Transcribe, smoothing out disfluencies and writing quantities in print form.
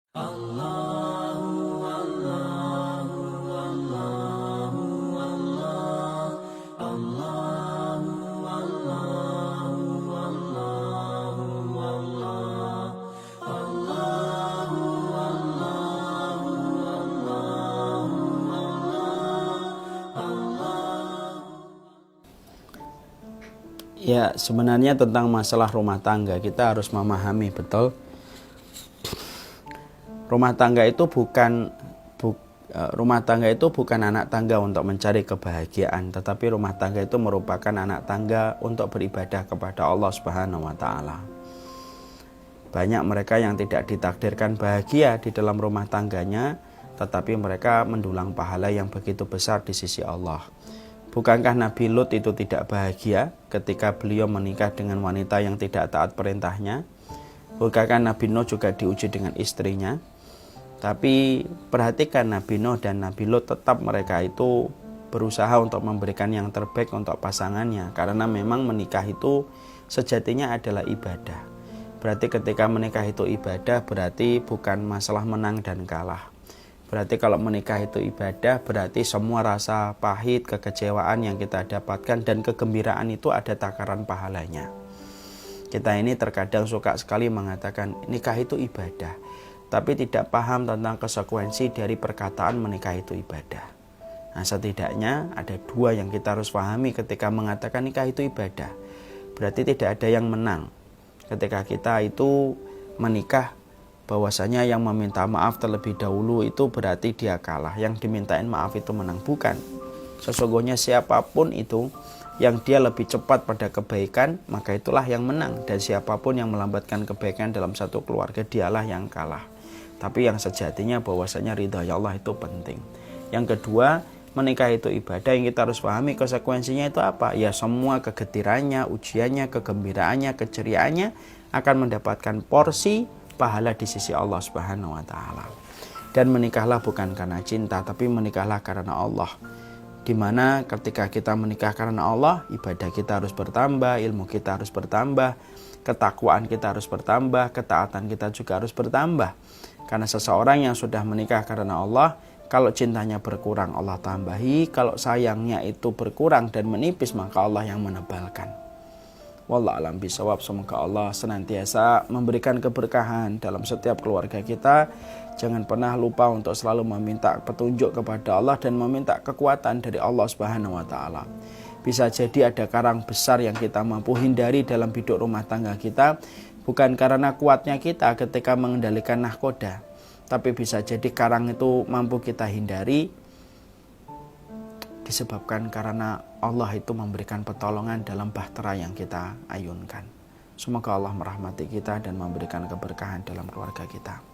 Ya, sebenarnya tentang masalah rumah tangga kita harus memahami betul. Rumah tangga itu bukan anak tangga untuk mencari kebahagiaan, tetapi rumah tangga itu merupakan anak tangga untuk beribadah kepada Allah Subhanahu wa taala. Banyak mereka yang tidak ditakdirkan bahagia di dalam rumah tangganya, tetapi mereka mendulang pahala yang begitu besar di sisi Allah. Bukankah Nabi Lut itu tidak bahagia ketika beliau menikah dengan wanita yang tidak taat perintahnya? Bukankah Nabi Nuh juga diuji dengan istrinya? Tapi perhatikan Nabi Nuh dan Nabi Lut, tetap mereka itu berusaha untuk memberikan yang terbaik untuk pasangannya. Karena memang menikah itu sejatinya adalah ibadah. Berarti ketika menikah itu ibadah, berarti bukan masalah menang dan kalah. Berarti kalau menikah itu ibadah, berarti semua rasa pahit, kekecewaan yang kita dapatkan dan kegembiraan itu ada takaran pahalanya. Kita ini terkadang suka sekali mengatakan nikah itu ibadah, tapi tidak paham tentang konsekuensi dari perkataan menikah itu ibadah. Nah, setidaknya ada dua yang kita harus pahami ketika mengatakan nikah itu ibadah. Berarti tidak ada yang menang. Ketika kita itu menikah, bahwasanya yang meminta maaf terlebih dahulu itu berarti dia kalah. Yang dimintain maaf itu menang, bukan. Sesungguhnya siapapun itu yang dia lebih cepat pada kebaikan, maka itulah yang menang. Dan siapapun yang melambatkan kebaikan dalam satu keluarga, dialah yang kalah. Tapi yang sejatinya bahwasanya ridha Allah itu penting. Yang kedua, menikah itu ibadah. Yang kita harus pahami konsekuensinya itu apa? Ya, semua kegetirannya, ujiannya, kegembiraannya, keceriaannya akan mendapatkan porsi pahala di sisi Allah Subhanahu wa taala. Dan menikahlah bukan karena cinta, tapi menikahlah karena Allah. Dimana ketika kita menikah karena Allah, ibadah kita harus bertambah, ilmu kita harus bertambah, ketakwaan kita harus bertambah, ketaatan kita juga harus bertambah. Karena seseorang yang sudah menikah karena Allah, kalau cintanya berkurang Allah tambahi, kalau sayangnya itu berkurang dan menipis maka Allah yang menebalkan. Wallahu a'lam bishawab. Semoga Allah senantiasa memberikan keberkahan dalam setiap keluarga kita. Jangan pernah lupa untuk selalu meminta petunjuk kepada Allah dan meminta kekuatan dari Allah Subhanahu wa taala. Bisa jadi ada karang besar yang kita mampu hindari dalam hidup rumah tangga kita, bukan karena kuatnya kita ketika mengendalikan nahkoda, tapi bisa jadi karang itu mampu kita hindari disebabkan karena Allah itu memberikan pertolongan dalam bahtera yang kita ayunkan. Semoga Allah merahmati kita dan memberikan keberkahan dalam keluarga kita.